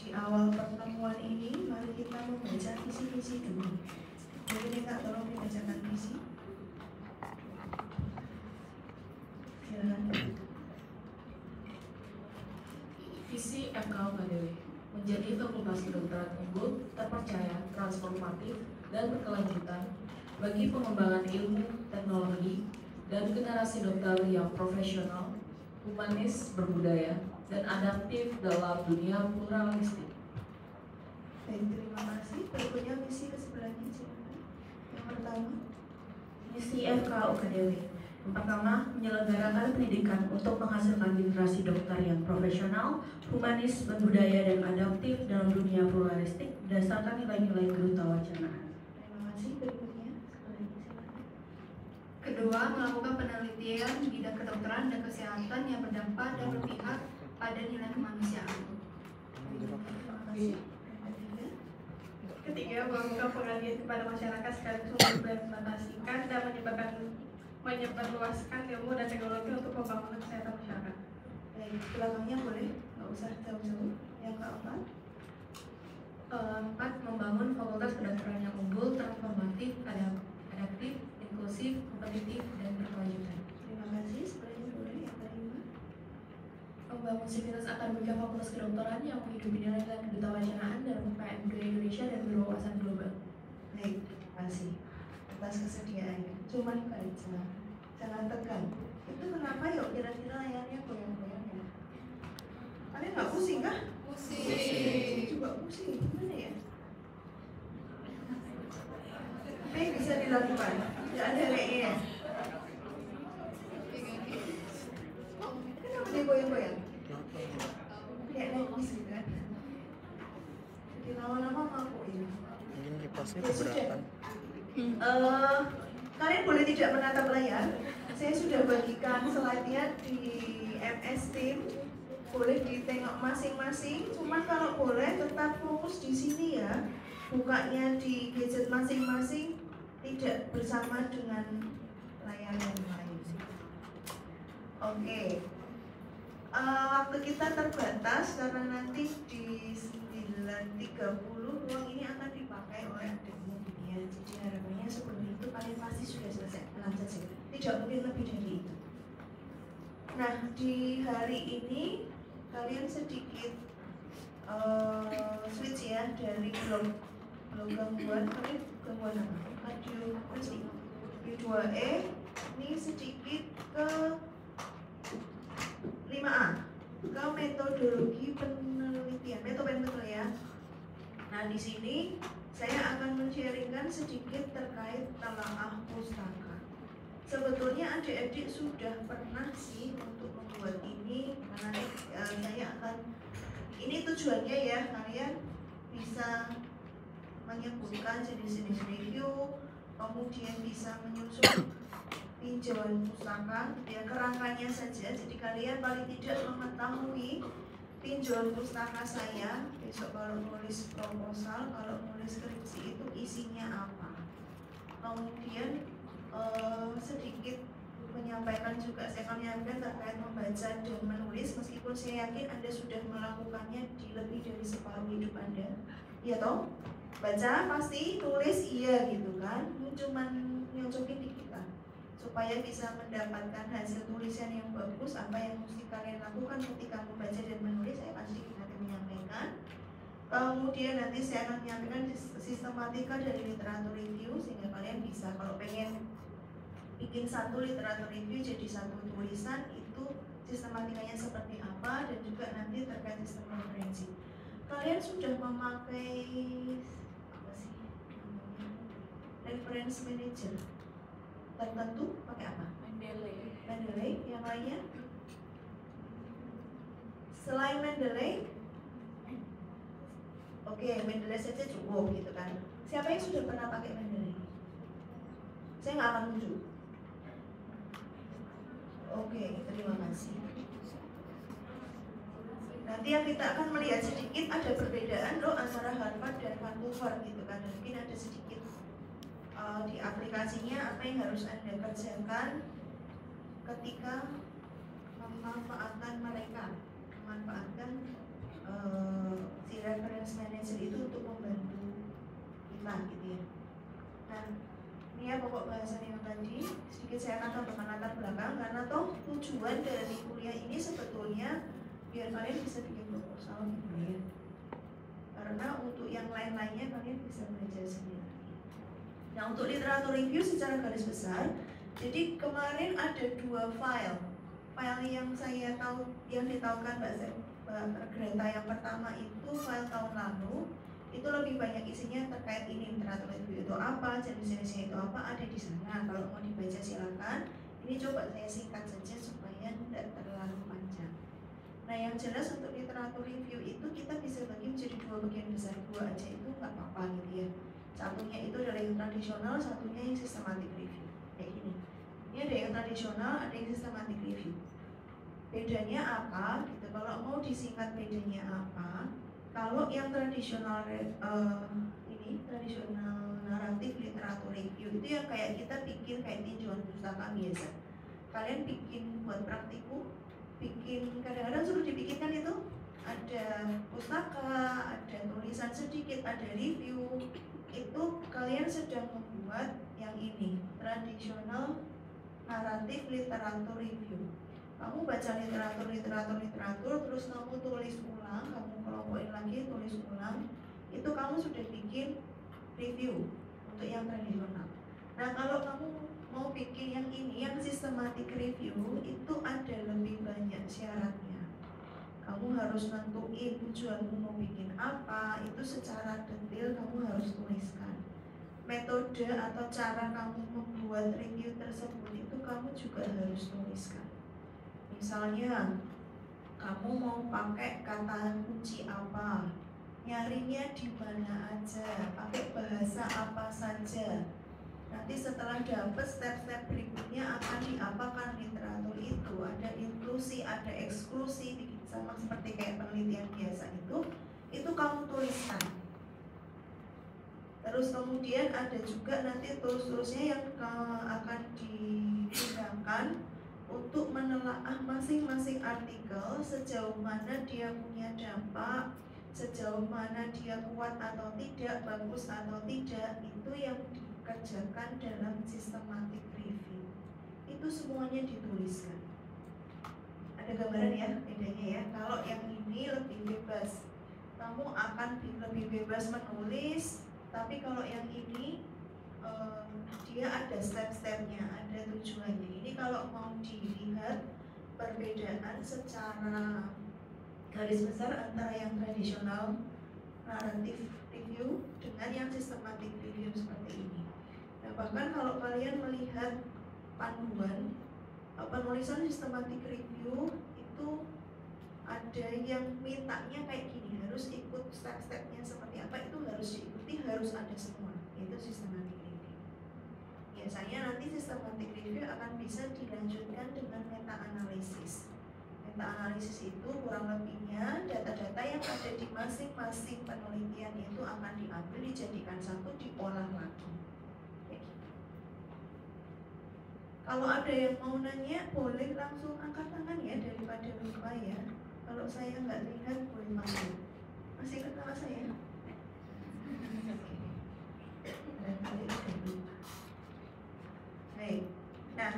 di awal pertemuan ini, mari kita membaca visi-visi dulu. Jadi minta tolong dibacakan visi. Silakan. Visi FKUKDW menjadi fakultas kedokteran unggul, terpercaya, transformatif, dan berkelanjutan bagi pengembangan ilmu, teknologi, dan generasi dokter yang profesional, humanis, berbudaya, dan adaptif dalam dunia pluralistik. Baik, terima kasih. Berikutnya visi ke sebelahnya, silakan. Yang pertama, Misi FKUKDW. Yang pertama, menyelenggarakan pendidikan untuk menghasilkan generasi dokter yang profesional, humanis, berbudaya, dan adaptif dalam dunia pluralistik berdasarkan nilai-nilai kerutawajanaan. terima kasih. Berikutnya, sebelahnya, silakan. Kedua, melakukan penelitian di bidang kedokteran dan kesehatan yang berdampak dan berpihak pada nilai kemanusiaan. Terima kasih. Ketiga, melakukan pengabdian kepada masyarakat sekaligus mengimplementasikan dan menyebarluaskan ilmu dan teknologi untuk pembangunan kesehatan masyarakat. Baik, belakangnya boleh, nggak usah jauh-jauh. Yang keempat, Keempat, membangun fakultas kedokteran yang unggul, transformatif, adaptif, inklusif, kompetitif, dan berkelanjutan. terima kasih. Sebelahnya boleh. Yang kelima, Membangun sivitas akademika fakultas kedokteran yang menghidupi nilai-nilai kedutawajanaan dalam PMG Indonesia dan berwawasan global. baik, terima kasih atas kesediaannya. Cuman baca, jangan tegang. Itu kenapa yuk kira-kira layarnya goyang-goyang ya? Kalian nggak pusing kah? Pusing. Juga pusing, gimana ya? Tapi bisa dilakukan, tidak ada kayaknya. Kenapa dia goyang-goyang? Kayak nangis gitu kan? Jadi lama-lama mampu ini. Mungkin kipasnya Ya sudah. keberatan. Kalian boleh tidak menatap layar. Saya sudah bagikan slide-nya di MS Team. Boleh ditengok masing-masing. Cuman kalau boleh tetap fokus di sini ya. Bukanya di gadget masing-masing, tidak bersama dengan layar yang lain. Oke. Waktu kita terbatas karena nanti di 9.30 ruang ini akan dipakai oleh adikmu ya. Jadi harapannya sebelum itu kalian pasti sudah selesai lanjut saja. Tidak mungkin lebih dari itu. Nah, di hari ini kalian sedikit switch ya dari blok gangguan. Kalian gangguan apa? Cardio pasti U2E ini sedikit ke 5A ke metodologi penelitian, metode ya. Nah, di sini saya akan men-sharingkan sedikit terkait telaah pustaka. Sebetulnya adik-adik sudah pernah sih untuk membuat ini, karena saya akan, ini tujuannya ya, kalian bisa menyebutkan jenis-jenis review, kemudian bisa menyusun pinjauan pustaka, ya kerangkanya saja. Jadi kalian paling tidak mengetahui pinjauan pustaka saya besok kalau nulis proposal, kalau nulis skripsi itu isinya apa. Kemudian sedikit menyampaikan juga, saya akan menyampaikan terkait membaca dan menulis, meskipun saya yakin Anda sudah melakukannya di lebih dari separuh hidup Anda. Iya toh? Baca pasti, tulis iya gitu kan. Cuman nyocokin di kita supaya bisa mendapatkan hasil tulisan yang bagus. Apa yang mesti kalian lakukan ketika membaca dan menulis saya pasti nanti menyampaikan. Kemudian nanti saya akan menyampaikan sistematika dari literatur review, sehingga kalian bisa kalau pengen bikin satu literatur review jadi satu tulisan itu sistematikanya seperti apa, dan juga nanti terkait sistem konferensi. Kalian sudah memakai apa sih namanya, reference manager tertentu, pakai apa? Mendeley. Yang lainnya selain Mendeley, oke, Mendeley saja cukup gitu kan. Siapa yang sudah pernah pakai Mendeley? Saya nggak akan tunjuk. Oke, terima kasih. Nanti yang kita akan melihat sedikit ada perbedaan loh antara Harvard dan Vancouver gitu kan. Mungkin ada sedikit di aplikasinya apa yang harus Anda kerjakan ketika memanfaatkan mereka, memanfaatkan si reference manager itu untuk membantu kita gitu ya. Nah, ini ya pokok bahasan yang tadi sedikit saya akan tambahkan latar belakang, karena toh tujuan dari kuliah ini sebetulnya biar kalian bisa bikin proposal gitu ya. Karena untuk yang lain-lainnya kalian bisa belajar sendiri. Nah, untuk literatur review secara garis besar, jadi kemarin ada 2 file yang saya tahu, yang ditahukan Mbak Greta yang pertama itu file tahun lalu, itu lebih banyak isinya terkait ini, literatur review itu apa, jenis-jenisnya itu apa, ada di sana. Kalau mau dibaca silakan. Ini coba saya singkat saja supaya tidak terlalu panjang. Nah, yang jelas untuk literatur review itu kita bisa bagi menjadi 2 bagian besar, 2 aja itu nggak apa-apa gitu ya. Satunya itu adalah yang tradisional, satunya yang systematic review. Kayak gini. Ini ada yang tradisional, ada yang systematic review. Bedanya apa? Gitu. Kalau mau disingkat bedanya apa? Kalau yang tradisional ini tradisional naratif literatur review itu yang kayak kita bikin kayak tinjauan pustaka biasa. Kalian bikin buat praktikum, bikin kadang-kadang suruh dibikinkan itu ada pustaka, ada tulisan sedikit, ada review. Itu kalian sedang membuat yang ini tradisional naratif literatur review. Kamu baca literatur, terus kamu tulis ulang, kamu kelompokin lagi, tulis ulang. Itu kamu sudah bikin review untuk yang tradisional. Nah, kalau kamu mau bikin yang ini, yang systematic review, itu ada lebih banyak syaratnya. Kamu harus nentuin tujuanmu mau bikin apa, itu secara detail kamu harus tuliskan. Metode atau cara kamu membuat review tersebut itu kamu juga harus tuliskan. Misalnya, kamu mau pakai kata kunci apa, nyarinya di mana aja, pakai bahasa apa saja. Nanti setelah dapat step-step berikutnya akan diapakan literatur itu. Ada inklusi, ada eksklusi, sama seperti kayak penelitian biasa itu kamu tuliskan. Terus kemudian ada juga nanti terus-terusnya yang akan digunakan untuk menelaah masing-masing artikel sejauh mana dia punya dampak, sejauh mana dia kuat atau tidak, bagus atau tidak, itu yang dikerjakan dalam systematic review. Itu semuanya dituliskan. Ada gambaran ya bedanya ya. Kalau yang ini lebih bebas, kamu akan lebih bebas menulis. Tapi kalau yang ini dia ada step-stepnya, ada tujuannya. Ini kalau mau dilihat perbedaan secara garis besar antara yang tradisional naratif review dengan yang systematic review seperti ini. Nah, bahkan kalau kalian melihat panduan penulisan systematic review itu ada yang mintanya kayak gini, harus ikut step-stepnya seperti apa, itu harus diikuti, harus ada semua. Itu systematic review. Biasanya nanti systematic review akan bisa dilanjutkan dengan meta-analisis. Meta-analisis itu kurang lebihnya data-data yang ada di masing-masing penelitian itu akan diambil, dijadikan satu, diolah lagi. Kalau ada yang mau nanya, boleh langsung angkat tangan ya, daripada lupa ya. Kalau saya nggak lihat, boleh panggil. Masih kenal saya? Barangkali ada lupa. Baik. Nah,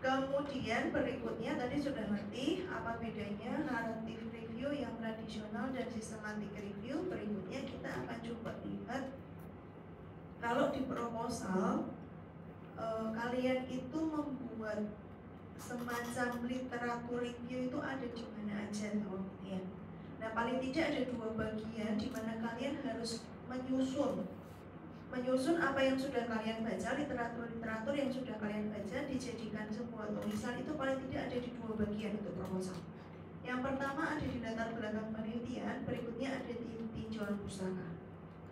kemudian berikutnya tadi sudah ngerti apa bedanya naratif review yang tradisional dan systematic review. Berikutnya kita akan coba lihat kalau di proposal kalian itu membuat semacam literatur review itu ada di mana aja ya. Nah, paling tidak ada 2 bagian di mana kalian harus menyusun apa yang sudah kalian baca, literatur yang sudah kalian baca dijadikan sebuah tulisan. Itu paling tidak ada di 2 bagian untuk proposal. Yang pertama ada di latar belakang penelitian, berikutnya ada di tinjauan pustaka.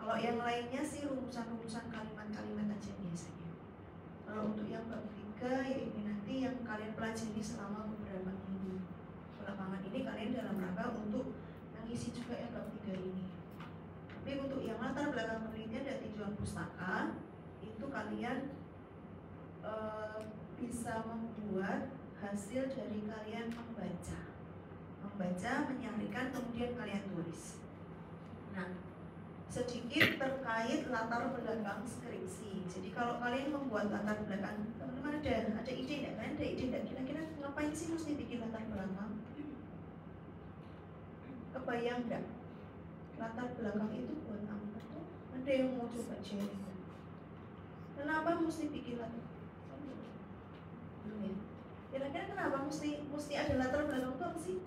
Kalau yang lainnya sih rumusan-rumusan kalimat-kalimat aja biasanya. Kalau untuk yang bab 3 ya ini nanti yang kalian pelajari selama beberapa minggu belakangan ini, kalian dalam rangka untuk mengisi juga yang bab 3 ini. Tapi untuk yang latar belakang penelitian dan tinjauan pustaka itu kalian bisa membuat hasil dari kalian membaca, menyarikan, kemudian kalian tulis. sedikit terkait latar belakang skripsi. Jadi kalau kalian membuat latar belakang, teman-teman ada ide nggak? Kalian ada ide nggak? Kira-kira ngapain sih mesti bikin latar belakang? Kebayang nggak? Latar belakang itu buat apa tuh? Ada yang mau coba sharing? Kenapa mesti bikin latar? Belum ya? Kira-kira kenapa mesti ada latar belakang itu apa sih?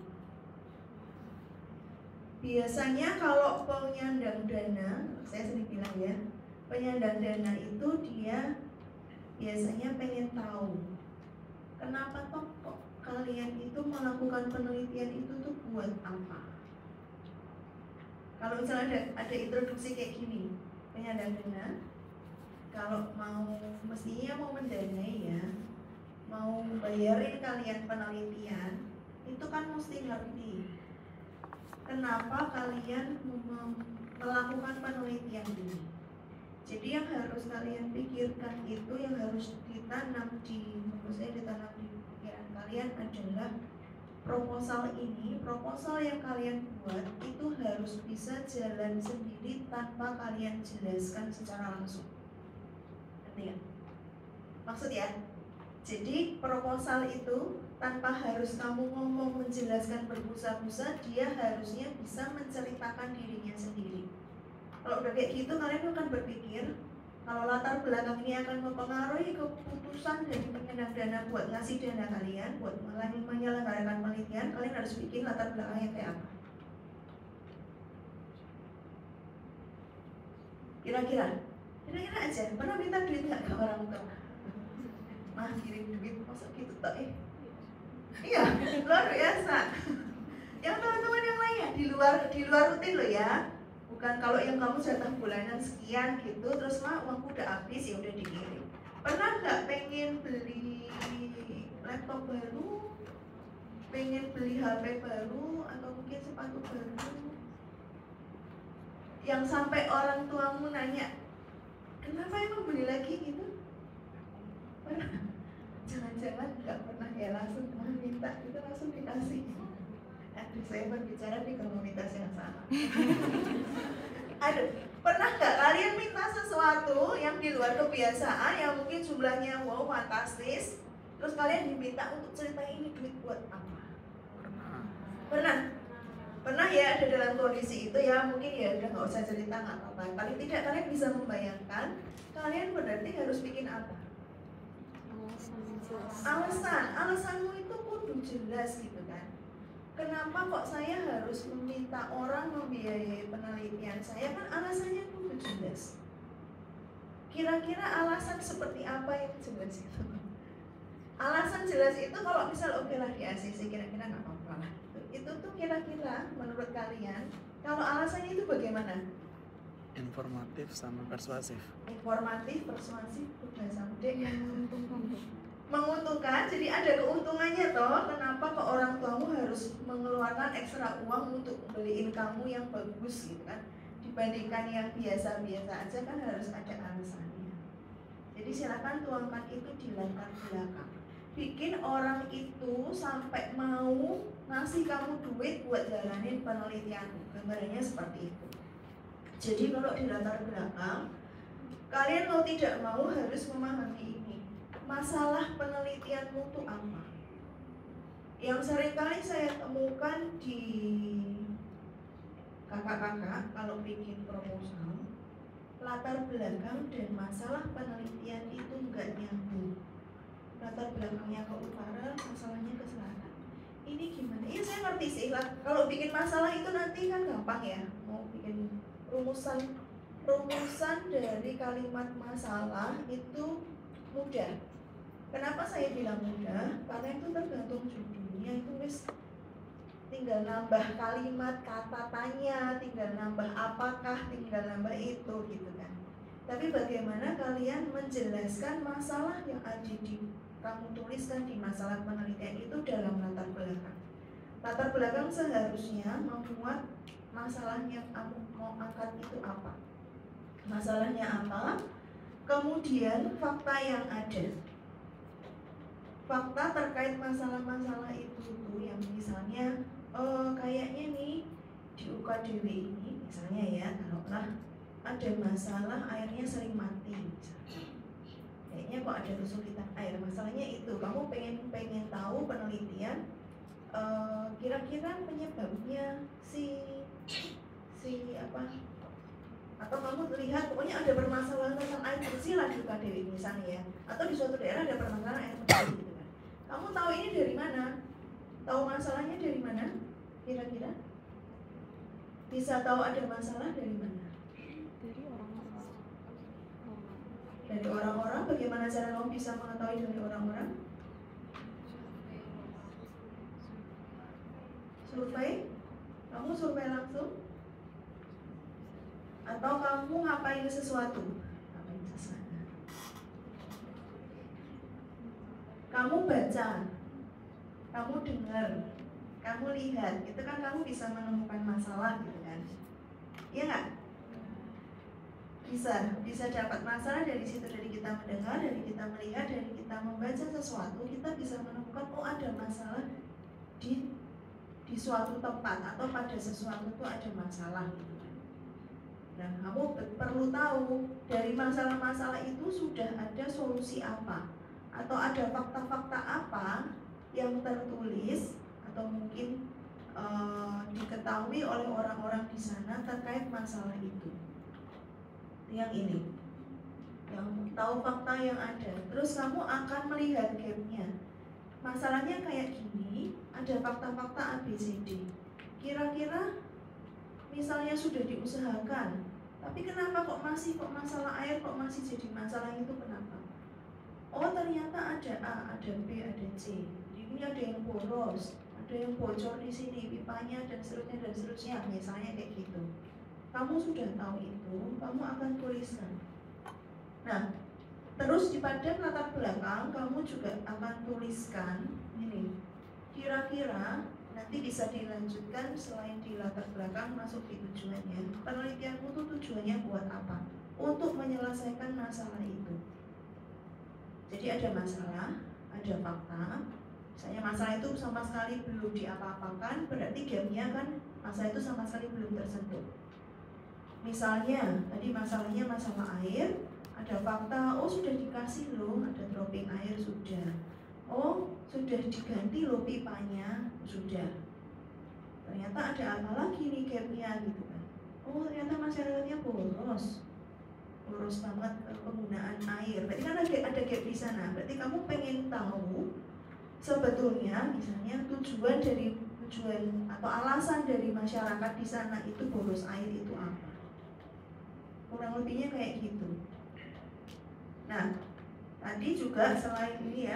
Biasanya kalau penyandang dana, saya sering bilang ya, penyandang dana itu dia biasanya pengen tahu kenapa toh kok kalian itu melakukan penelitian itu tuh buat apa. Kalau misalnya ada introduksi kayak gini, penyandang dana kalau mestinya mau mendanai ya, mau bayarin kalian penelitian, itu kan mesti ngerti kenapa kalian melakukan penelitian ini. Jadi yang harus kalian pikirkan itu, yang harus ditanam di pikiran kalian adalah proposal ini, proposal yang kalian buat itu harus bisa jalan sendiri tanpa kalian jelaskan secara langsung. Ngerti nggak? Maksud ya? Jadi proposal itu tanpa harus kamu ngomong menjelaskan berbusa-busa, dia harusnya bisa menceritakan dirinya sendiri. Kalau udah kayak gitu, kalian akan berpikir kalau latar belakang ini akan mempengaruhi keputusan dari penyandang dana buat ngasih dana kalian, buat menyelenggarakan penelitian, kalian harus bikin latar belakangnya kayak apa. Kira-kira aja, pernah minta duit nggak ke orang tua? Mah kirim duit, masa gitu tak Iya, luar biasa. Yang teman-teman yang lainnya di luar rutin loh ya. Bukan kalau yang kamu jatah bulanan sekian gitu, terus mah uangku udah habis ya udah dikirim. Pernah nggak pengen beli laptop baru, pengen beli HP baru, atau mungkin sepatu baru, yang sampai orang tuamu nanya, kenapa emang beli lagi gitu? Pernah? Jangan-jangan nggak pernah ya, langsung minta itu langsung dikasih. Aduh, saya berbicara di komunitas yang sama. Aduh, pernah nggak kalian minta sesuatu yang di luar kebiasaan, yang mungkin jumlahnya wow fantastis, terus kalian diminta untuk cerita ini duit buat apa? Pernah ya, ada dalam kondisi itu ya, mungkin ya udah nggak usah cerita, nggak apa-apa. Paling tidak kalian bisa membayangkan, kalian berarti harus bikin apa? Alasanmu itu kudu jelas gitu kan. Kenapa kok saya harus meminta orang membiayai penelitian saya, kan alasannya kudu jelas. Kira-kira alasan seperti apa yang jelas itu? Alasan jelas itu kalau misal oke lah di ACC, kira-kira nggak apa-apa lah. Itu tuh kira-kira menurut kalian kalau alasannya itu bagaimana? Informatif sama persuasif. Informatif, persuasif, bahasa muda menguntungkan, jadi ada keuntungannya toh. Kenapa kok orang tuamu harus mengeluarkan ekstra uang untuk beliin kamu yang bagus gitu kan, dibandingkan yang biasa-biasa aja, kan harus ada alasannya. Jadi silakan tuangkan itu di latar belakang, bikin orang itu sampai mau ngasih kamu duit buat jalanin penelitianmu. Gambarannya seperti itu. Jadi kalau di latar belakang, kalian mau tidak mau harus memahami ini. Masalah penelitianmu itu apa? Yang seringkali saya temukan di kakak-kakak kalau bikin proposal, latar belakang dan masalah penelitian itu enggak nyambung. Latar belakangnya ke utara, masalahnya ke selatan. Ini gimana? Iya saya ngerti sih, kalau bikin masalah itu nanti kan gampang ya. Mau bikin rumusan dari kalimat masalah itu mudah. Kenapa saya bilang mudah? Karena itu tergantung judulnya, itu wis tinggal nambah kalimat, kata tanya, tinggal nambah apakah, tinggal nambah itu gitu kan. Tapi bagaimana kalian menjelaskan masalah yang ada di kamu tuliskan di masalah penelitian itu dalam latar belakang. Latar belakang seharusnya membuat masalah yang kamu mau angkat itu apa, masalahnya apa, kemudian fakta yang ada, fakta terkait masalah-masalah itu tuh, yang misalnya kayaknya nih di UKDW ini misalnya ya, taruhlah ada masalah airnya sering mati misalnya. Kayaknya kok ada kesulitan air, masalahnya itu kamu pengen tahu penelitian kira-kira penyebabnya si apa, atau kamu lihat pokoknya ada permasalahan tentang air bersih lah di Dewi misalnya ya, atau di suatu daerah ada permasalahan air bersih gitu kan. Kamu tahu ini dari mana? Tahu masalahnya dari mana? Kira-kira bisa tahu ada masalah dari mana? Dari orang-orang. Bagaimana cara kamu bisa mengetahui dari orang-orang? Survei? Kamu survei langsung? Atau kamu ngapain sesuatu? Ngapain sesuatu? Kamu baca, kamu dengar, kamu lihat, itu kan kamu bisa menemukan masalah gitu kan? Iya nggak? Bisa dapat masalah dari situ, dari kita mendengar, dari kita melihat, dari kita membaca sesuatu, kita bisa menemukan oh ada masalah di suatu tempat atau pada sesuatu itu ada masalah gitu kan. Nah, kamu perlu tahu dari masalah-masalah itu sudah ada solusi apa atau ada fakta-fakta apa yang tertulis atau mungkin diketahui oleh orang-orang di sana terkait masalah itu. Yang ini, yang tahu fakta yang ada. Terus kamu akan melihat gapnya. Masalahnya kayak gini, ada fakta-fakta ABCD. Kira-kira misalnya sudah diusahakan, tapi kenapa kok masalah air kok masih jadi masalah itu kenapa? Oh ternyata ada A, ada B, ada C. Ini ada yang boros, ada yang bocor di sini pipanya dan seterusnya misalnya kayak gitu. Kamu sudah tahu itu, kamu akan tuliskan. Nah, terus di pada latar belakang kamu juga akan tuliskan ini. Kira-kira nanti bisa dilanjutkan selain di latar belakang masuk di tujuannya. Penelitianmu tuh tujuannya buat apa? Untuk menyelesaikan masalah itu. Jadi ada masalah, ada fakta. Misalnya masalah itu sama sekali belum diapa-apakan, berarti gapnya kan masalah itu sama sekali belum tersentuh. Misalnya tadi masalahnya masalah air, ada fakta, oh sudah dikasih loh, ada dropping air sudah. Oh sudah diganti loh pipanya, sudah. Ternyata ada apa lagi nih gapnya gitu kan. Oh ternyata masyarakatnya boros banget penggunaan air. Berarti kan ada gap di sana. Berarti kamu pengen tahu sebetulnya misalnya tujuan atau alasan dari masyarakat di sana itu boros air itu apa. Kurang lebihnya kayak gitu. Nah, tadi juga selain ini ya,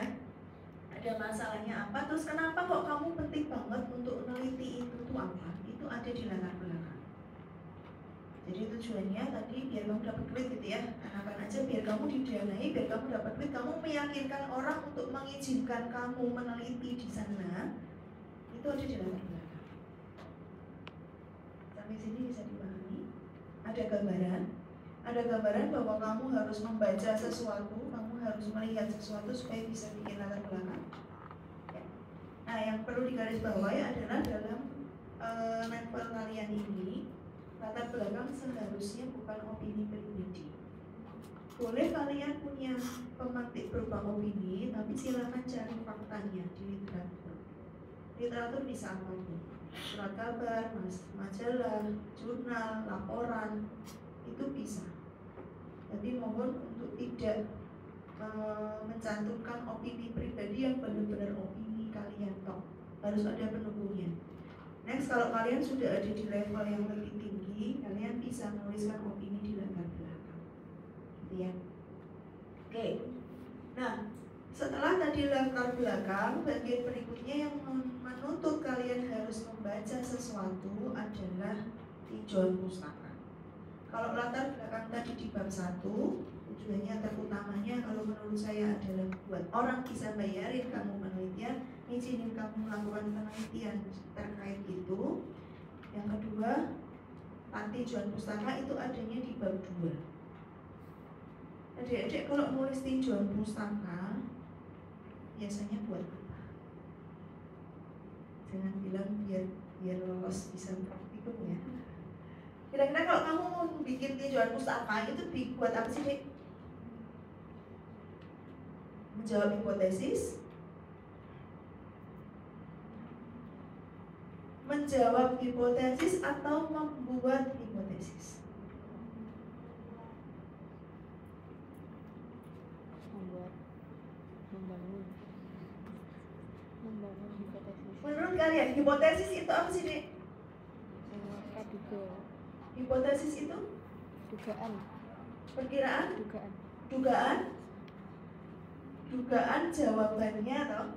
ada masalahnya apa, terus kenapa kok kamu penting banget untuk meneliti itu tuh apa? Itu ada di latar belakang. Jadi tujuannya tadi biar kamu dapat duit gitu ya, katakan aja biar kamu didanai, biar kamu dapat duit, kamu meyakinkan orang untuk mengizinkan kamu meneliti di sana, itu ada di latar belakang. Sampai sini bisa dipahami? Ada gambaran bahwa kamu harus membaca sesuatu, kamu harus melihat sesuatu supaya bisa bikin latar belakang. Ya. Nah, yang perlu digarisbawahi adalah dalam level kalian ini, latar belakang seharusnya bukan opini pribadi. Boleh kalian punya pemantik berupa opini, tapi silakan cari faktanya di literatur. Literatur bisa apapun, surat kabar, majalah, jurnal, laporan, itu bisa. Tapi mohon untuk tidak mencantumkan opini pribadi yang benar-benar opini kalian toh, harus ada pendukungnya. Next, kalau kalian sudah ada di level yang lebih tinggi, kalian bisa menuliskan opini di latar belakang, gitu ya. Oke. Nah, setelah tadi latar belakang, bagian berikutnya yang menuntut kalian harus membaca sesuatu adalah tinjauan pustaka. Kalau latar belakang tadi di bab 1, tujuannya terutamanya kalau menurut saya adalah buat orang bisa bayarin kamu penelitian, ngizinin kamu melakukan penelitian terkait itu. Yang kedua, tinjauan pustaka itu adanya di bab 2. Adik-adik kalau nulis tinjauan pustaka biasanya buat apa? Jangan bilang biar lolos bisa praktikum ya. Kira-kira kalau kamu mau bikin tinjauan pustaka itu buat apa sih, Dek? Menjawab hipotesis, atau membuat hipotesis? Membangun hipotesis. Menurut kalian hipotesis itu apa sih, Dek? Hipotesis itu Dugaan. perkiraan, Dugaan. dugaan jawabannya toh.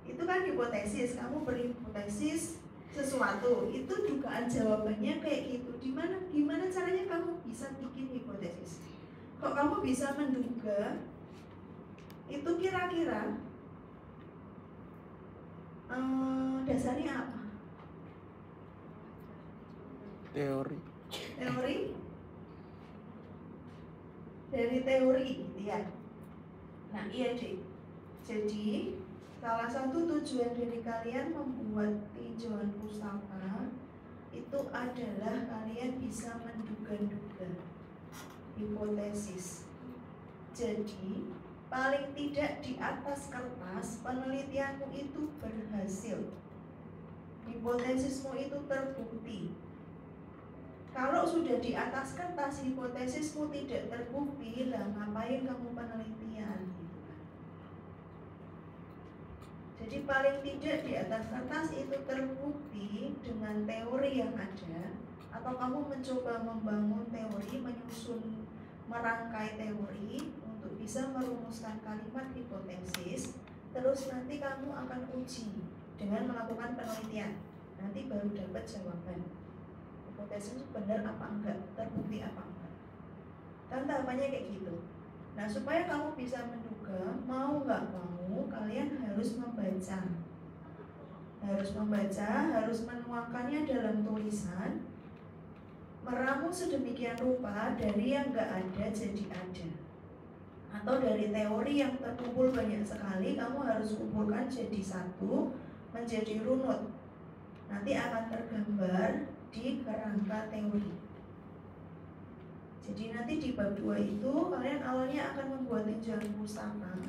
Itu kan hipotesis, kamu berhipotesis sesuatu, itu dugaan jawabannya kayak gitu. Gimana caranya kamu bisa bikin hipotesis? Kok kamu bisa menduga itu kira-kira dasarnya apa? Teori. Dari teori gitu ya. Nah iya, Dek. Jadi salah satu tujuan dari kalian membuat tinjauan pustaka itu adalah kalian bisa menduga-duga hipotesis. Jadi paling tidak di atas kertas penelitianmu itu berhasil, hipotesismu itu terbukti. Kalau sudah di atas kertas hipotesismu tidak terbukti, lah ngapain kamu penelitian? Jadi paling tidak di atas kertas itu terbukti dengan teori yang ada, atau kamu mencoba membangun teori, menyusun, merangkai teori untuk bisa merumuskan kalimat hipotesis. Terus nanti kamu akan uji dengan melakukan penelitian. Nanti baru dapat jawaban. Hipotesis benar apa enggak, terbukti apa enggak. Kan tahapannya kayak gitu. Nah, supaya kamu bisa menduga, mau nggak mau, kalian harus membaca. Harus menuangkannya dalam tulisan, meramu sedemikian rupa dari yang nggak ada jadi ada. Atau dari teori yang terkumpul banyak sekali, kamu harus kumpulkan jadi satu, menjadi runut. Nanti akan tergambar di kerangka teori. Jadi nanti di bab 2 itu kalian awalnya akan membuat tinjauan pustaka,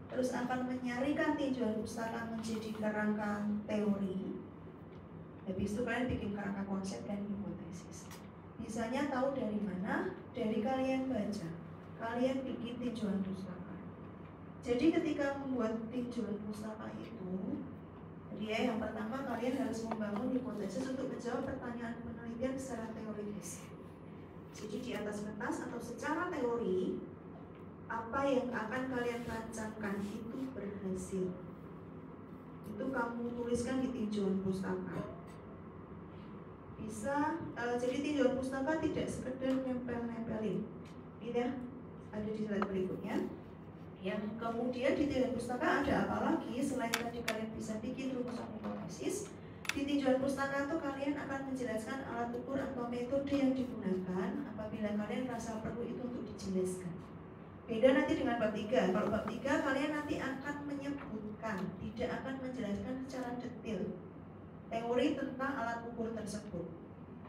terus akan menyarikan tinjauan pustaka menjadi kerangka teori. Habis itu kalian bikin kerangka konsep dan hipotesis. Bisanya tahu dari mana? Dari kalian baca. Kalian bikin tinjauan pustaka. Jadi ketika membuat tinjauan pustaka itu, jadi yang pertama kalian harus membangun hipotesis untuk menjawab pertanyaan penelitian secara teoritis. Jadi di atas kertas atau secara teori, apa yang akan kalian rancangkan itu berhasil. Itu kamu tuliskan di tinjauan pustaka. Bisa, jadi tinjauan pustaka tidak sekedar nempel-nempelin. Tidak, ada di slide berikutnya. Yang kemudian di tinjauan pustaka ada apa lagi selain tadi kalian bisa bikin rumusan hipotesis. Di tinjauan pustaka itu kalian akan menjelaskan alat ukur atau metode yang digunakan apabila kalian merasa perlu itu untuk dijelaskan. Beda nanti dengan bab 3. Kalau bab 3 kalian nanti akan menyebutkan, tidak akan menjelaskan secara detail teori tentang alat ukur tersebut.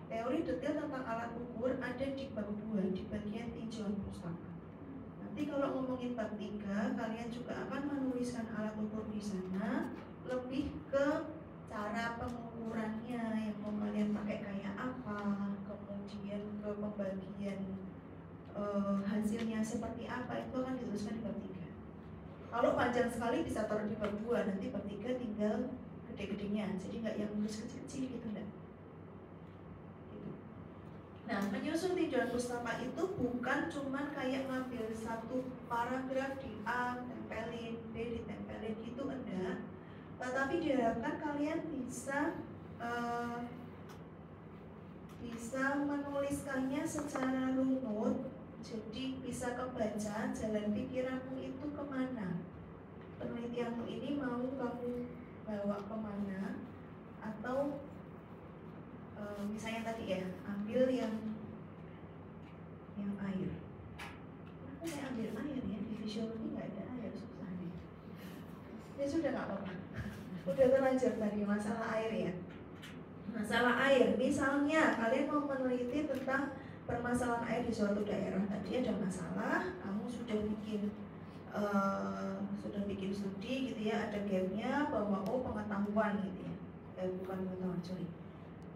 Teori detail tentang alat ukur ada di bab 2 di bagian tinjauan pustaka. Nanti kalau ngomongin bab 3, kalian juga akan menuliskan alat ukur di sana, lebih ke cara pengukurannya yang mau kalian pakai kayak apa, kemudian ke pembagian hasilnya seperti apa, itu akan dituliskan di bab 3. Kalau panjang sekali bisa taruh di bab 2, nanti bab 3 tinggal gede-gedenya, jadi nggak yang nulis kecil-kecil gitu enggak. Nah, menyusun tinjauan pustaka itu bukan cuman kayak ngambil satu paragraf di A, tempelin, B, ditempelin gitu, enggak. Tetapi diharapkan kalian bisa menuliskannya secara runut, jadi bisa kebaca jalan pikiranmu itu kemana. Penelitianmu ini mau kamu bawa kemana, atau misalnya tadi ya, ambil yang air. Kenapa saya ambil air ya? Di fisiologi nggak ada air, susah nih. Ya sudah nggak apa-apa. Udah terlanjur tadi masalah air ya. Masalah air, misalnya kalian mau meneliti tentang permasalahan air di suatu daerah. Tadi ada masalah, kamu sudah bikin studi gitu ya, ada gapnya bahwa pengetahuan gitu ya, bukan pengetahuan sorry,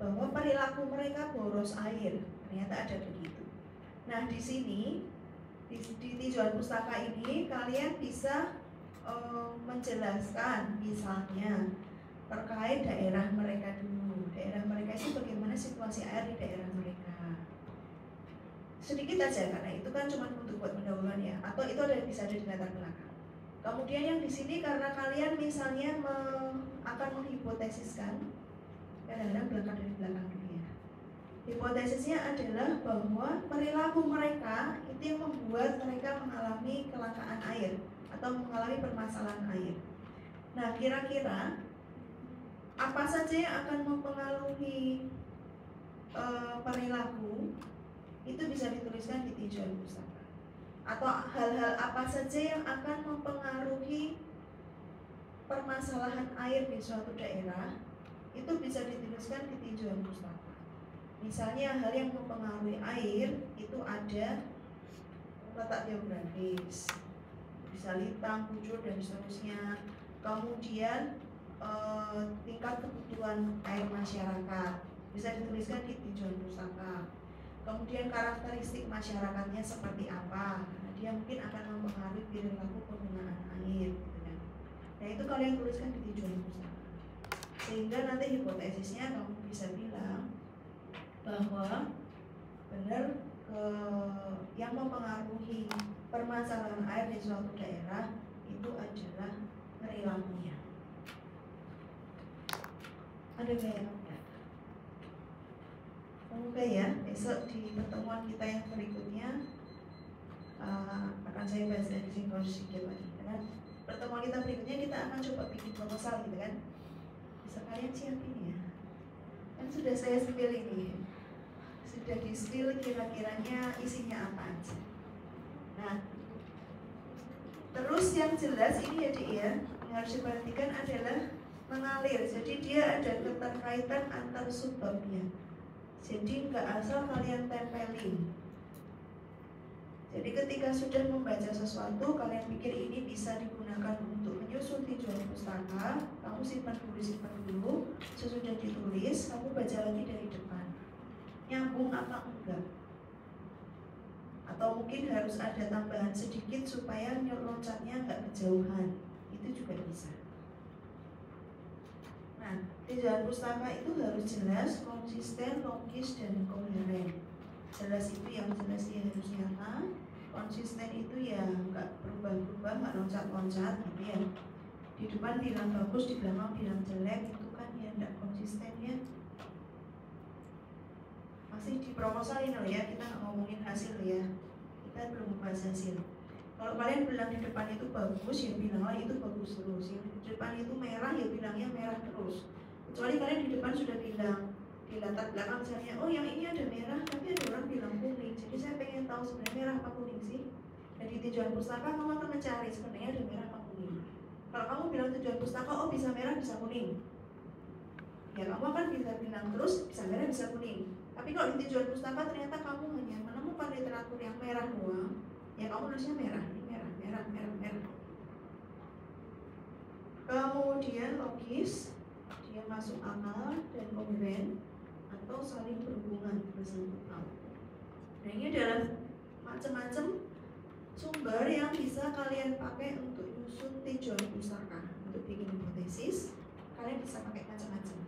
bahwa perilaku mereka boros air, ternyata ada begitu. Nah di sini di tinjauan pustaka ini kalian bisa menjelaskan misalnya terkait daerah mereka dulu. Daerah mereka itu bagaimana situasi air di daerah mereka. Sedikit aja karena itu kan cuma untuk buat pendahuluan ya, atau itu bisa ada di latar belakang. Kemudian yang di sini karena kalian misalnya akan menghipotesiskan, kadang-kadang belakang dari belakang dulu ya. Hipotesisnya adalah bahwa perilaku mereka itu yang membuat mereka mengalami kelangkaan air atau mengalami permasalahan air. Nah, kira-kira apa saja yang akan mempengaruhi perilaku itu bisa dituliskan di tinjauan pustaka. Atau hal-hal apa saja yang akan mempengaruhi permasalahan air di suatu daerah itu bisa dituliskan di tinjauan pustaka. Misalnya hal yang mempengaruhi air itu ada letak geografis, bisa lintang, bujur dan seterusnya. Kemudian tingkat kebutuhan air masyarakat bisa dituliskan di tinjauan pustaka. Kemudian karakteristik masyarakatnya seperti apa, karena dia mungkin akan mempengaruhi perilaku penggunaan air gitu kan. Nah itu kalian tuliskan di tinjauan pustaka, sehingga nanti hipotesisnya kamu bisa bilang bahwa benar yang mempengaruhi permasalahan air di suatu daerah itu adalah perilakunya. Ada nggak ya? Semoga ya besok di pertemuan kita yang berikutnya akan saya bahas dari sini sedikit lagi. Kan? Pertemuan kita berikutnya kita akan coba bikin proposal gitu kan? Bisa kalian siapin ya? Kan sudah saya spill ini, sudah di spill kira-kiranya isinya apa aja. Nah, terus yang jelas ini ya Dik ya, yang harus diperhatikan adalah mengalir. Jadi dia ada keterkaitan antar subbabnya. Jadi nggak asal kalian tempelin. Jadi ketika sudah membaca sesuatu, kalian pikir ini bisa digunakan untuk menyusun tinjauan pustaka, kamu simpan dulu. Sesudah ditulis, kamu baca lagi dari depan. Nyambung apa enggak? Atau mungkin harus ada tambahan sedikit supaya loncatnya nggak kejauhan. Itu juga bisa. Nah, tinjauan pustaka itu harus jelas, konsisten, logis, dan koheren. Jelas itu yang jelas dia harus nyata. Konsisten itu ya nggak berubah-ubah, nggak loncat-loncat gitu ya. Di depan bilang bagus, di belakang bilang jelek, itu kan ya nggak konsisten ya. Masih di proposal ini loh ya, kita nggak ngomongin hasil ya. Kita belum membahas hasil. Kalau kalian bilang di depan itu bagus, ya bilanglah itu bagus terus. Yang di depan itu merah, ya bilangnya merah terus. Kecuali kalian di depan sudah bilang, di latar belakang misalnya, oh yang ini ada merah, tapi ada orang bilang kuning. Jadi saya pengen tahu sebenarnya merah apa kuning sih. Dan di tinjauan pustaka kamu akan mencari sebenarnya ada merah apa kuning. Kalau kamu bilang tinjauan pustaka, oh bisa merah bisa kuning, ya kamu akan bisa bilang terus bisa merah bisa kuning. Tapi kalau di tinjauan pustaka ternyata kamu hanya menemukan literatur yang merah doang, ya kamu nulisnya merah. Kemudian logis, dia masuk akal dan koheren atau saling berhubungan bersangkutan. Nah ini adalah macam-macam sumber yang bisa kalian pakai untuk nyusun tinjauan pustaka. Untuk bikin hipotesis, kalian bisa pakai macam-macam.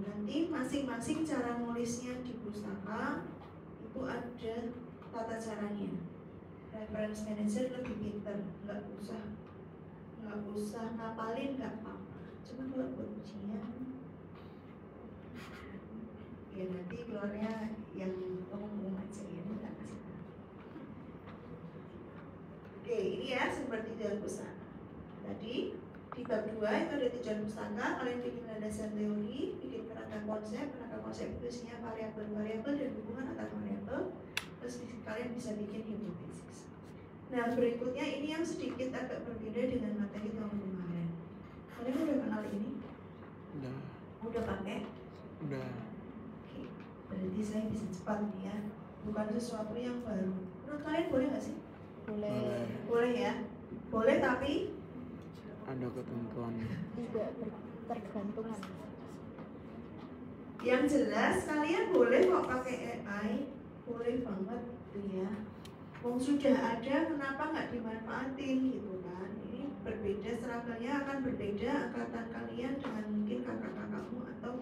Nanti masing-masing cara nulisnya di pustaka itu ada tata caranya. Reference manager lebih pinter, nggak usah ngapalin nggak apa-apa. Cuma kalau buat ujian, ya nanti keluarnya yang umum aja ya, nggak kasih tahu. Oke, ini ya sumber tinjauan pustaka. Tadi di bab 2 itu ada tinjauan pustaka, kalian bikin landasan teori, bikin kerangka konsep itu isinya variabel dan hubungan antar variabel. Terus kalian bisa bikin hipotesis. Nah berikutnya ini yang sedikit agak berbeda dengan materi tahun kemarin. Kalian udah kenal ini? Udah. Udah pakai? Udah. Oke. berarti saya bisa cepat nih ya, bukan sesuatu yang baru. Menurut kalian boleh nggak sih? Boleh. Boleh ya, boleh tapi Ada ketentuan. Tidak tergantungan. yang jelas kalian boleh kok pakai AI, boleh banget gitu ya. Wong sudah ada, kenapa nggak dimanfaatin gitu kan? Ini berbeda, seragamnya akan berbeda angkatan kalian dengan mungkin kakak-kakakmu atau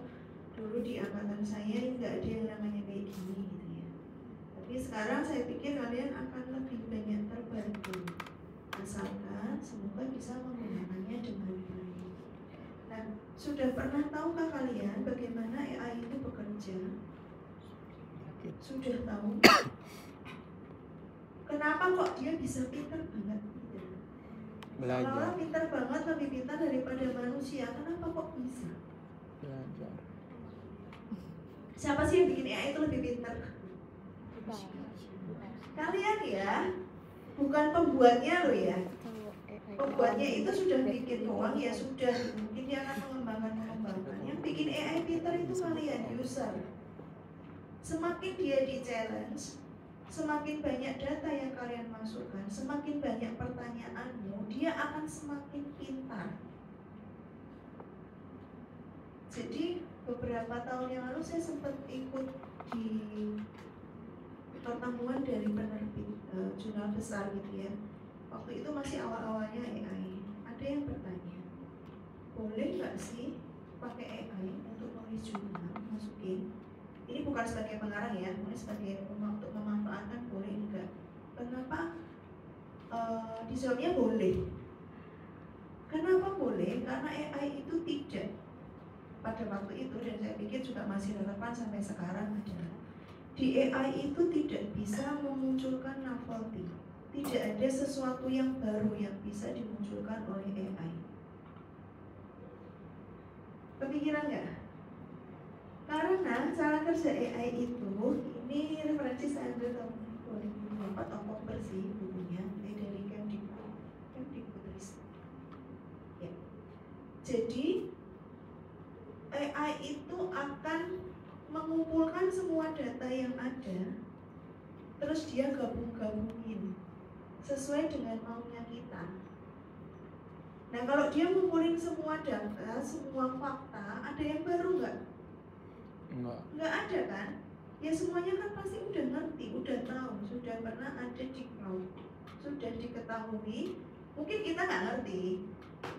dulu di angkatan saya nggak ada yang namanya kayak gini gitu ya. Tapi sekarang saya pikir kalian akan lebih banyak terbantu, asalkan semoga bisa menggunakannya dengan baik. Nah, sudah pernah tahukah kalian bagaimana AI itu bekerja? Sudah tahu? Kenapa kok dia bisa pintar banget gitu? Belajar. Seolah-olah pintar banget, lebih pintar daripada manusia. Kenapa kok bisa? Belajar. Siapa sih yang bikin AI itu lebih pintar? Kita. Kalian ya, bukan pembuatnya loh ya. Kalau AI Pembuatnya itu sudah bikin doang ya sudah, mungkin dia akan mengembangkan. Yang bikin AI pintar itu kalian user. Semakin dia di challenge, semakin banyak data yang kalian masukkan, semakin banyak pertanyaanmu, dia akan semakin pintar. Jadi beberapa tahun yang lalu saya sempat ikut di pertemuan dari penerbit jurnal besar gitu ya. Waktu itu masih awal-awalnya AI. Ada yang bertanya, boleh nggak sih pakai AI untuk nulis jurnal, masukin? Ini bukan sebagai pengarang ya, ini sebagai untuk memanfaatkan, boleh enggak? Kenapa? Dijawabnya boleh. Kenapa boleh? Karena AI itu tidak pada waktu itu, dan saya pikir juga masih relevan sampai sekarang adalah di AI itu tidak bisa memunculkan novelty. Tidak ada sesuatu yang baru yang bisa dimunculkan oleh AI. Kepikiran nggak? Karena cara kerja AI itu, ini referensi saya ambil tahun 2004 Oktober sih bukunya, ini dari Kemdikbud ya. Jadi AI itu akan mengumpulkan semua data yang ada, terus dia gabung-gabungin sesuai dengan maunya kita. Nah, kalau dia ngumpulin semua data, semua fakta, ada yang baru nggak? Nggak ada kan? Ya semuanya kan pasti udah ngerti, udah tahu, sudah pernah ada di cloud, sudah diketahui. Mungkin kita nggak ngerti,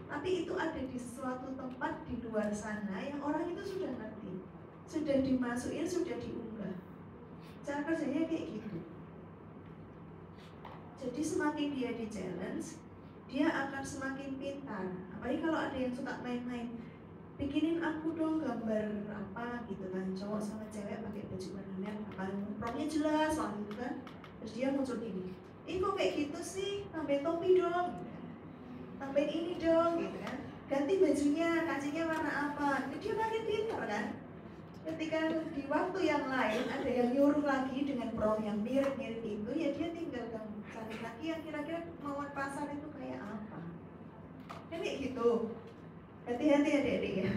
tapi itu ada di suatu tempat di luar sana yang orang itu sudah ngerti, sudah dimasukin, sudah diunggah. Cara kerjanya kayak gitu. Jadi semakin dia di challenge, dia akan semakin pintar. Apalagi kalau ada yang suka main-main, bikinin aku dong gambar apa gitu kan, cowok sama cewek pakai baju warna merah, apa promptnya jelas soal gitu kan. Terus dia muncul gini, kok kayak gitu sih, tambahin topi dong, tambahin ini dong gitu kan, ganti bajunya, kancingnya warna apa. Dia makin pintar kan. Ketika di waktu yang lain ada yang nyuruh lagi dengan prompt yang mirip-mirip itu, ya dia tinggal cari lagi yang kira-kira kemauan pasar itu kayak apa. Kan kayak gitu. Hati-hati adik-adik ya.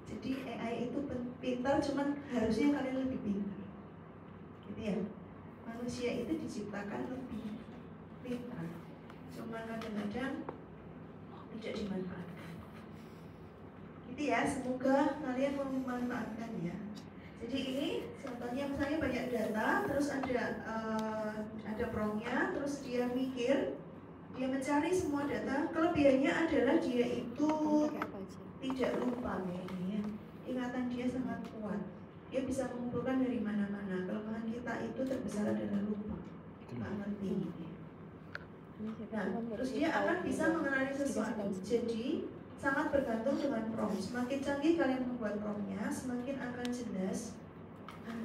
Jadi AI itu pintar, cuman harusnya kalian lebih pintar. Gitu ya. Manusia itu diciptakan lebih pintar, cuman kadang-kadang tidak dimanfaatkan. Gitu ya, semoga kalian memanfaatkan ya. Jadi ini contohnya misalnya banyak data, terus ada promptnya, terus dia mikir, dia mencari semua data. Kelebihannya adalah dia itu pakai apa aja? tidak lupa ya ini ya. Ingatan dia sangat kuat. Dia bisa mengumpulkan dari mana-mana. Kelemahan kita itu terbesar adalah lupa, nggak ngerti gitu ya. Nah, terus dia akan bisa mengenali sesuatu. Jadi sangat bergantung dengan prompt. Semakin canggih kalian membuat promptnya, semakin akan jelas.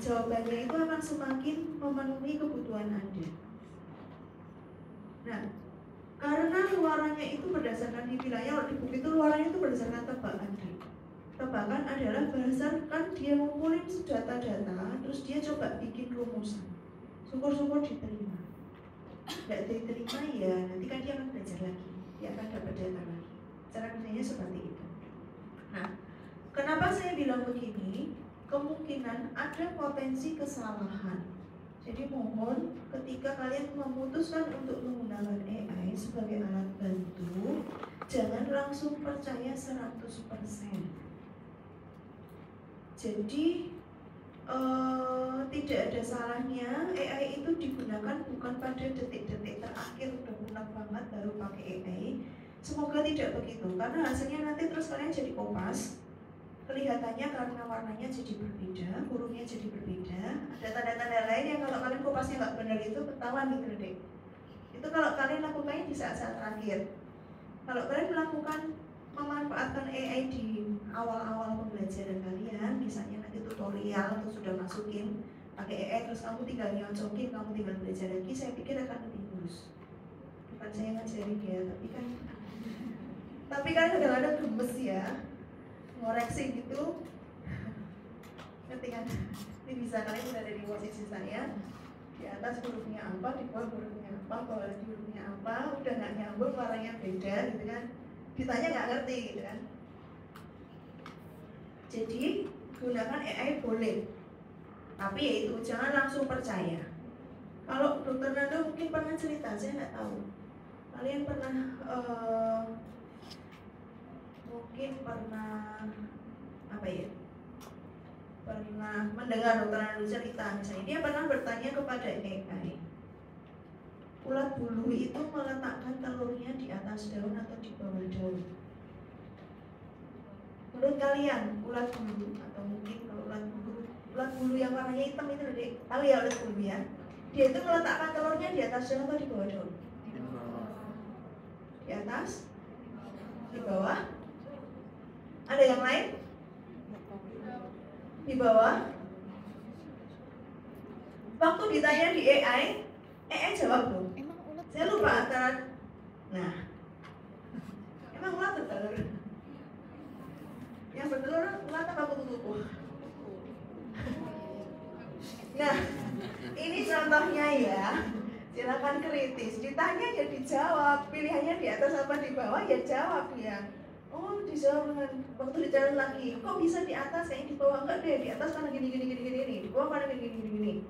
Jawabannya itu akan semakin memenuhi kebutuhan Anda. Nah, karena luarannya itu berdasarkan di wilayah, di buku itu luarannya itu berdasarkan tebakan. Tebakan adalah berdasarkan dia ngumpulin data-data, terus dia coba bikin rumusan. Syukur-syukur diterima. Nggak diterima ya, nanti kan dia akan belajar lagi, dia akan dapat data lagi. Cara kerjanya seperti itu. Nah, kenapa saya bilang begini? kemungkinan ada potensi kesalahan. Jadi mohon ketika kalian memutuskan untuk menggunakan AI sebagai alat bantu, jangan langsung percaya 100%. Jadi tidak ada salahnya AI itu digunakan bukan pada detik-detik terakhir udah lunak banget baru pakai AI. Semoga tidak begitu, karena hasilnya nanti terus kalian jadi kopas. Kelihatannya karena warnanya jadi berbeda, hurufnya jadi berbeda. Ada tanda-tanda lain yang kalau kalian kopasnya nggak benar itu ketahuan gitu deh. Itu kalau kalian lakukannya di saat-saat terakhir. Kalau kalian melakukan memanfaatkan AI di awal-awal pembelajaran kalian, misalnya nanti tutorial atau sudah masukin pakai AI terus kamu tinggal nyocokin, kamu tinggal belajar lagi, saya pikir akan lebih mulus. Bukan saya ngajarin ya, tapi kan kadang-kadang gemes ya, ngoreksi gitu. Ngerti kan? Ini bisa kalian berada di posisi saya, di atas hurufnya apa, di bawah hurufnya apa, bawah lagi hurufnya apa, udah nggak nyambung, warnanya beda gitu kan, ditanya nggak ngerti gitu kan. Jadi gunakan AI boleh, tapi ya itu jangan langsung percaya. Kalau Dokter Nando mungkin pernah cerita, saya nggak tahu. Kalian pernah mungkin pernah apa ya? Pernah mendengar Dokter Nando cerita, misalnya dia pernah bertanya kepada AI, ulat bulu itu meletakkan telurnya di atas daun atau di bawah daun? Menurut kalian ulat bulu, atau mungkin kalau ulat bulu yang warnanya hitam itu deh, tahu ya ulat bulu ya? Dia itu meletakkan telurnya di atas daun atau di bawah daun? Di atas? Di bawah? Ada yang lain? Di bawah? Waktu ditanya di AI jawab loh. Emang ulat Saya lupa antara, nah, emang ulat bertelur? Yang bertelur ulat apa kupu-kupu? Nah, ini contohnya ya. Silakan kritis. Ditanya ya dijawab. Pilihannya di atas apa di bawah ya jawab ya. Oh, dijawab dengan waktu ditanya lagi. Kok bisa di atas? Kayaknya di bawah enggak deh. Di atas karena gini. Di bawah karena gini.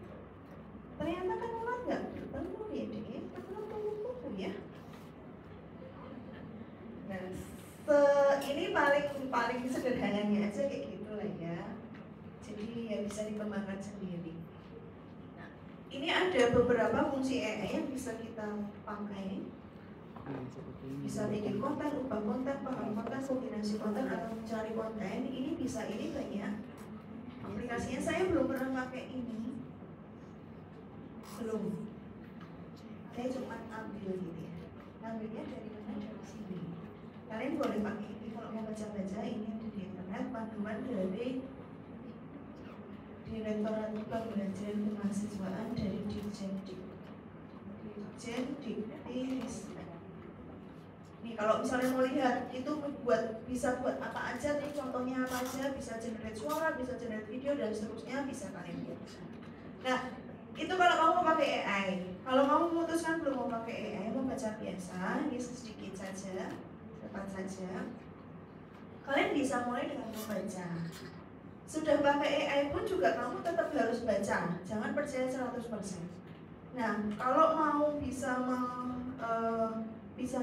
Ternyata kan ulat nggak bertelur ya deh. Bertelur kupu-kupu ya. Nah, ini paling sederhananya aja kayak gitu lah ya. Jadi ya bisa dikembangkan sendiri. Nah, ini ada beberapa fungsi AI yang bisa kita pakai. Bisa bikin konten, ubah konten, paham konten, kombinasi konten, atau mencari konten. Ini bisa, ini banyak aplikasinya. Saya belum pernah pakai ini, belum. Saya cuma ambil gitu ya. Ambilnya dari mana? Dari sini. Kalian boleh pakai ini kalau mau baca-baca. Ini ada di internet, panduan dari Direktorat Pembelajaran Kemahasiswaan dari Dirjen Dikti. Nih kalau misalnya mau lihat itu bisa buat apa aja nih, contohnya apa aja, bisa generate suara, bisa generate video dan seterusnya, bisa kalian lihat. Nah, itu kalau kamu mau pakai AI. Kalau kamu memutuskan belum mau pakai AI, mau baca biasa, ini sedikit saja, cepat saja. Kalian bisa mulai dengan membaca. Sudah pakai AI pun juga kamu tetap harus baca, jangan percaya 100%. Nah, kalau mau bisa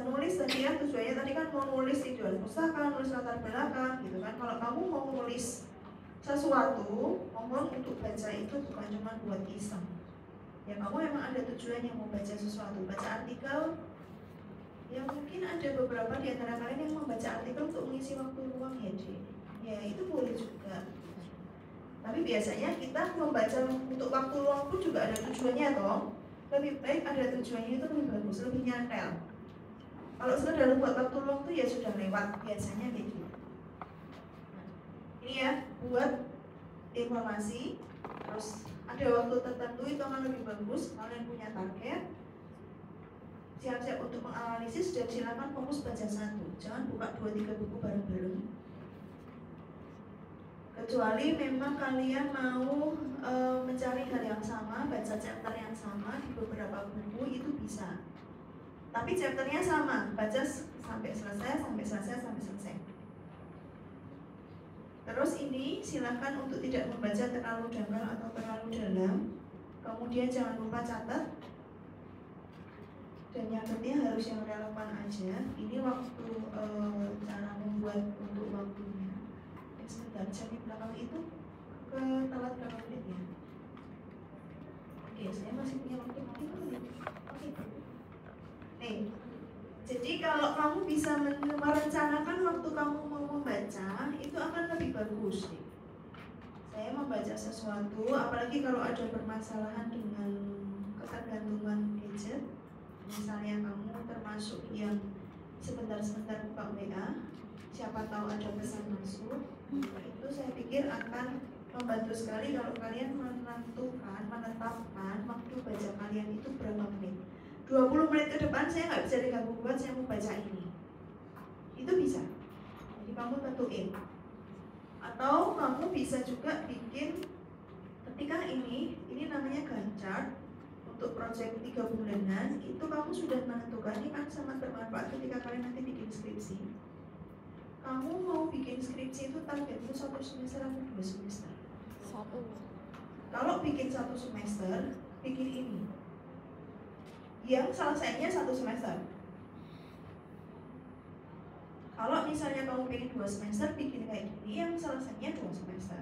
nulis tadi ya, tujuannya tadi kan mau nulis tujuan pustaka, nulis latar belakang gitu kan. Kalau kamu mau nulis sesuatu, mohon untuk baca itu bukan cuma buat iseng. Ya kamu emang ada tujuan yang mau baca sesuatu, baca artikel. Ya mungkin ada beberapa di antara kalian yang membaca artikel untuk mengisi waktu luang ya, ya itu boleh juga. Tapi biasanya kita membaca untuk waktu luang pun juga ada tujuannya toh. Lebih baik ada tujuannya itu lebih bagus, lebih nyantel. Kalau sekedar buat waktu luang tuh ya sudah lewat biasanya kayak gitu. Ini ya buat informasi. Terus ada waktu tertentu itu akan lebih bagus. Kalian punya target, siap-siap untuk menganalisis dan silakan fokus baca satu. Jangan buka 2-3 buku bareng-bareng. Kecuali memang kalian mau mencari hal yang sama, baca chapter yang sama di beberapa buku itu bisa. Tapi chapternya sama, baca sampai selesai. Terus ini silakan untuk tidak membaca terlalu dangkal atau terlalu dalam. Kemudian jangan lupa catat. Dan nyatetnya harus yang relevan aja. Ini waktu cara membuat untuk waktunya. Sebentar, cek di belakang itu ke telat berapa menit ya? Oke, saya masih punya waktu 5 menit. Oke. Nih, jadi kalau kamu bisa merencanakan waktu kamu mau membaca, itu akan lebih bagus nih. Saya membaca sesuatu, apalagi kalau ada permasalahan dengan ketergantungan gadget. Misalnya kamu termasuk yang sebentar-sebentar buka WA, siapa tahu ada pesan masuk. Itu saya pikir akan membantu sekali kalau kalian menetapkan waktu baca kalian itu berapa menit. 20 menit ke depan saya nggak bisa diganggu buat saya mau baca ini. Itu bisa. Jadi kamu tentuin. Atau kamu bisa juga bikin ketika ini namanya Gantt chart. Untuk proyek 3 bulanan itu kamu sudah menentukan, ini kan sangat bermanfaat ketika kalian nanti bikin skripsi. Kamu mau bikin skripsi itu targetmu 1 semester atau 2 semester? 1. Kalau bikin 1 semester, bikin ini yang selesainya 1 semester. Kalau misalnya kamu bikin 2 semester, bikin kayak gini yang selesainya 2 semester.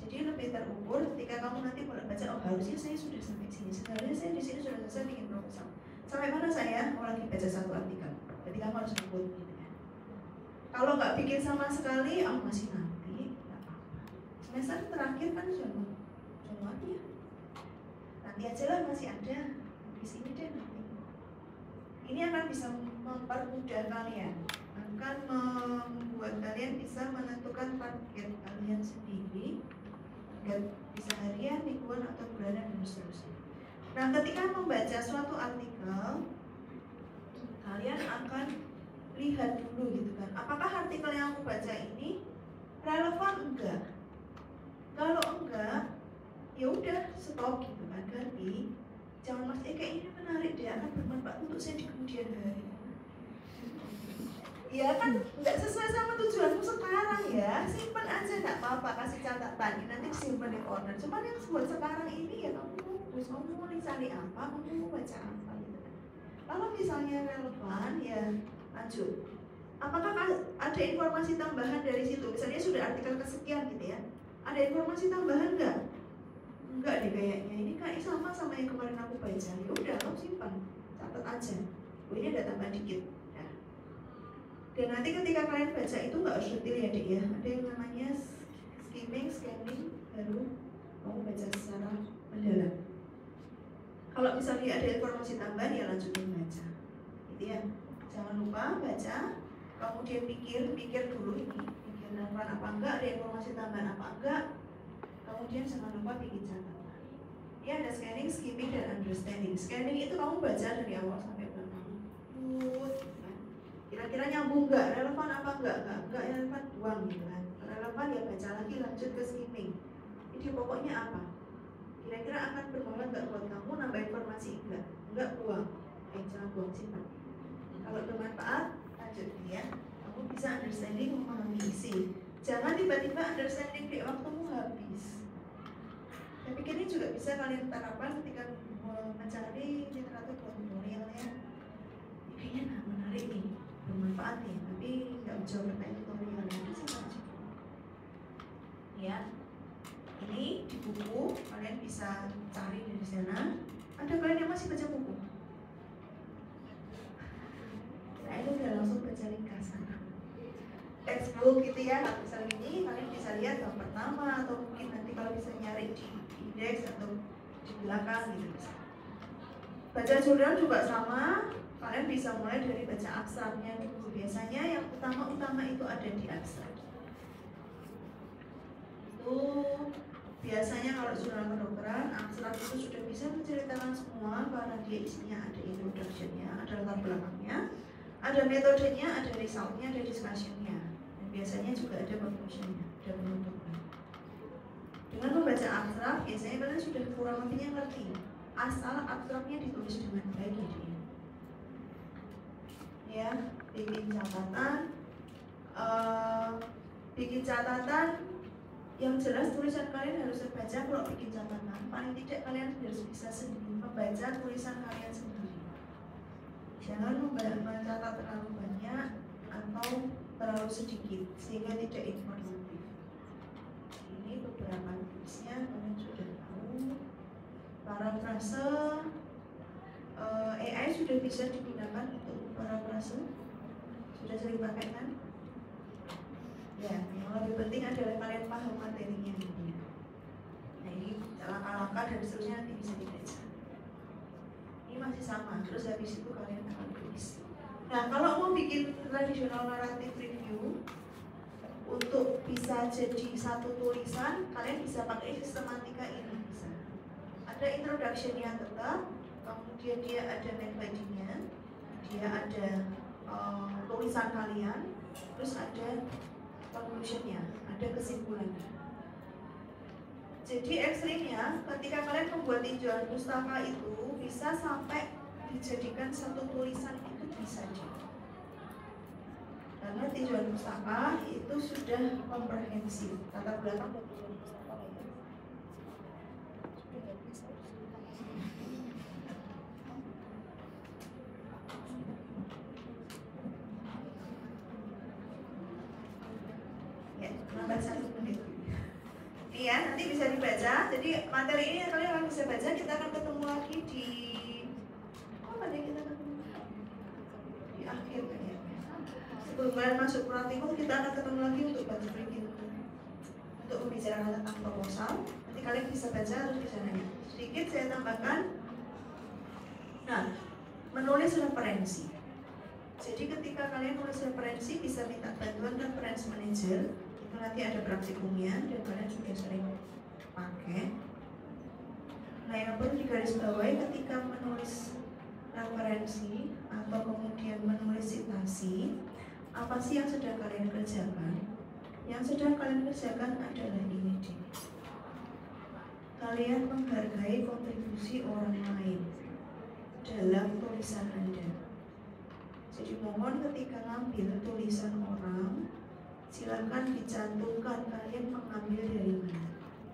Jadi lebih terukur ketika kamu nanti mulai baca, oh harusnya saya sudah sampai sini. Sebenarnya saya di sini sudah selesai bikin proposal. Sampai mana saya? Mau lagi baca 1 artikel. Berarti kamu harus ikut gitu ya. Kalau nggak bikin sama sekali, oh masih nanti, nggak apa-apa. Semester terakhir kan Januari ya. Nanti aja lah masih ada di sini deh nanti. Ini akan bisa mempermudah kalian, akan membuat kalian bisa menentukan target kalian sendiri. Bisa harian, mingguan, atau bulanan, dan seterusnya. Nah, ketika membaca suatu artikel, kalian akan lihat dulu gitu kan, apakah artikel yang aku baca ini relevan enggak? Kalau enggak, ya udah stop gitu kan, ganti. Jangan mas, kayak ini menarik deh, akan bermanfaat untuk saya di kemudian hari. Ya kan nggak sesuai sama tujuanmu sekarang ya, simpan aja nggak apa-apa, kasih catatan ini nanti simpan di corner. Cuman yang buat sekarang ini ya kamu fokus, kamu mau cari apa, kamu mau baca apa gitu. Kalau misalnya relevan ya lanjut. Apakah ada informasi tambahan dari situ? Misalnya sudah artikel kesekian gitu ya, ada informasi tambahan nggak? Enggak deh kayaknya, ini kayak sama yang kemarin aku baca. Ya udah kamu simpan, catat aja. Oh ini ada tambah dikit. Dan nanti ketika kalian baca itu nggak harus detail ya dek ya, ada yang namanya skimming, scanning, baru mau baca secara mendalam. Kalau misalnya ada informasi tambahan ya lanjutin baca, gitu ya. Jangan lupa baca, kemudian pikir dulu ini, pikir relevan apa enggak, ada informasi tambahan apa enggak, kemudian jangan lupa bikin catatan. Ya ada scanning, skimming, dan understanding. Scanning itu kamu baca dari awal sampai belakang. Kira-kira nyambung nggak, relevan apa enggak relevan, buang gitu kan. Relevan ya baca lagi, lanjut ke skimming. Jadi pokoknya apa? Kira-kira akan bermanfaat nggak buat kamu, nambah informasi enggak buang. Jangan buang, simpan. Kalau bermanfaat, lanjut ya. Kamu bisa understanding, memahami isi. Jangan tiba-tiba understanding di waktumu habis. Saya pikir ini juga bisa kalian terapkan ketika mencari literatur tutorial ya. Kayaknya menarik nih, bermanfaat nih, tapi nggak menjawab pertanyaan tutorial yang bisa aja. Ya, ini di buku kalian bisa cari dari sana. Ada kalian yang masih baca buku? Nah itu udah langsung baca ringkasan textbook gitu ya. Misal ini kalian bisa lihat bab pertama atau mungkin nanti kalau bisa nyari di indeks atau di belakang gitu bisa. Baca jurnal juga sama. Kalian bisa mulai dari baca abstraknya dulu. Biasanya yang utama itu ada di abstrak. Itu biasanya kalau jurnal kedokteran, abstrak itu sudah bisa menceritakan semua karena dia isinya ada introduction-nya, ada latar belakangnya, ada metodenya, ada result-nya, ada discussion-nya. Dan biasanya juga ada conclusion-nya, ada penutupnya. Dengan membaca abstrak, biasanya kalian sudah kurang lebihnya ngerti. Asal abstraknya ditulis dengan baik ya, bikin catatan. bikin catatan yang jelas. tulisan kalian harus terbaca. Kalau bikin catatan, paling tidak kalian harus bisa sendiri membaca tulisan kalian sendiri. Jangan mencatat terlalu banyak atau terlalu sedikit sehingga tidak informatif. Ini beberapa tipsnya, kalian sudah tahu. Parafrase, AI sudah bisa digunakan untuk parafrase. Sudah sering pakai kan? Ya, yang lebih penting adalah kalian paham materinya. Nah, ini langkah-langkah dan seterusnya nanti bisa dibaca. Ini masih sama, terus habis itu kalian akan tulis. Nah, kalau mau bikin traditional narrative review untuk bisa jadi satu tulisan, kalian bisa pakai sistematika ini. Bisa. Ada introduction-nya tetap, kemudian dia ada main body-nya, dia ada tulisan kalian, terus ada conclusion-nya, ada kesimpulannya. Jadi ekstrimnya, ketika kalian membuat tinjauan pustaka itu bisa sampai dijadikan satu tulisan, itu bisa aja. Karena tinjauan pustaka itu sudah komprehensif. Latar belakang dari tinjauan pustaka ya. Ya, nambah 1 menit. Ini ya, nanti bisa dibaca. Jadi materi ini kalian akan bisa baca. Kita akan ketemu lagi di apa nih kita ketemu di akhir kayaknya. Sebelum kalian masuk praktikum, kita akan ketemu lagi untuk baca review, untuk membicarakan tentang proposal. Nanti kalian bisa baca terus bisa nanya. Sedikit saya tambahkan. Nah, menulis referensi. Jadi ketika kalian nulis referensi bisa minta bantuan reference manager. Itu nanti ada praktikumnya dan kalian juga sering pakai. Nah, yang perlu digarisbawahi ketika menulis referensi atau kemudian menulis citasi, apa sih yang sedang kalian kerjakan? Yang sedang kalian kerjakan adalah ini deh. Kalian menghargai kontribusi orang lain dalam tulisan Anda. Jadi mohon ketika ngambil tulisan orang, silakan dicantumkan kalian mengambil dari mana.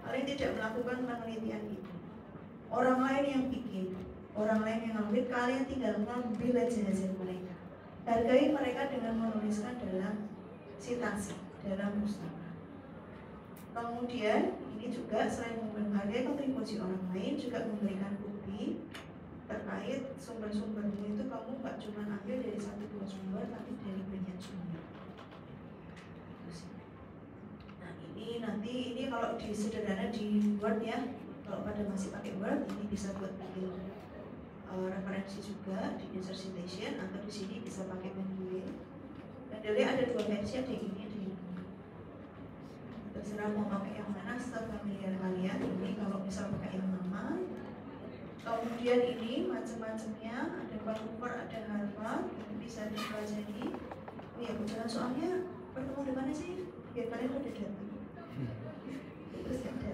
Kalian tidak melakukan penelitian itu. Orang lain yang bikin, orang lain yang ngambil, kalian tinggal ngambil aja hasil mereka. Hargai mereka dengan menuliskan dalam citasi, dalam pustaka. Kemudian ini juga selain menghargai kontribusi orang lain, juga memberikan bukti terkait sumber-sumbermu itu. Kamu nggak cuma ambil dari 1-2 sumber, tapi dari banyak sumber. Nah ini nanti ini kalau di sederhana di Word ya, kalau pada masih pakai Word ini bisa buat bikin referensi juga di insert citation, atau di sini bisa pakai Mendeley. Mendeley ada 2 versi, ada yang ini ada yang ini. Terserah mau pakai yang mana, sefamiliar kalian. Ini kalau misal pakai yang lama. Kemudian ini macam-macamnya, ada Vancouver, ada Harvard, ini bisa dipelajari. Oh ya, kebetulan soalnya bertemu di mana sih? Biar kalian udah datang. Terus ada.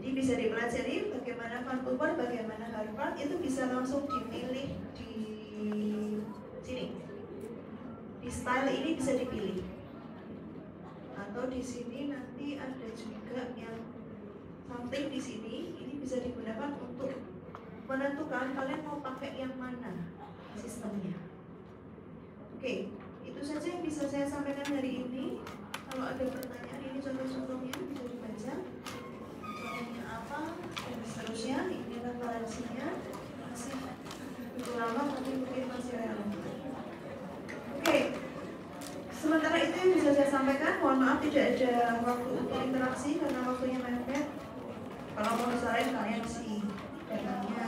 Jadi bisa dipelajari bagaimana Vancouver, bagaimana Harvard, itu bisa langsung dipilih di sini. Di style ini bisa dipilih. Atau di sini nanti ada juga yang something di sini, ini bisa digunakan untuk menentukan kalian mau pakai yang mana sistemnya. Oke, itu saja yang bisa saya sampaikan hari ini. Kalau ada pertanyaan, ini contoh-contohnya bisa dibaca. Contohnya apa dan seterusnya. Ini referensinya masih cukup lama, tapi mungkin masih relevan. Oke, sementara itu yang bisa saya sampaikan. Mohon maaf tidak ada waktu untuk interaksi karena waktunya mepet. Kalau mau disalahin kalian sih datangnya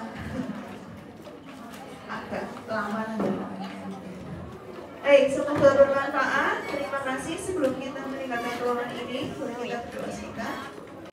agak lama nanti. Semoga bermanfaat. Terima kasih. Sebelum kita meninggalkan ruangan ini, boleh kita berdoa singkat.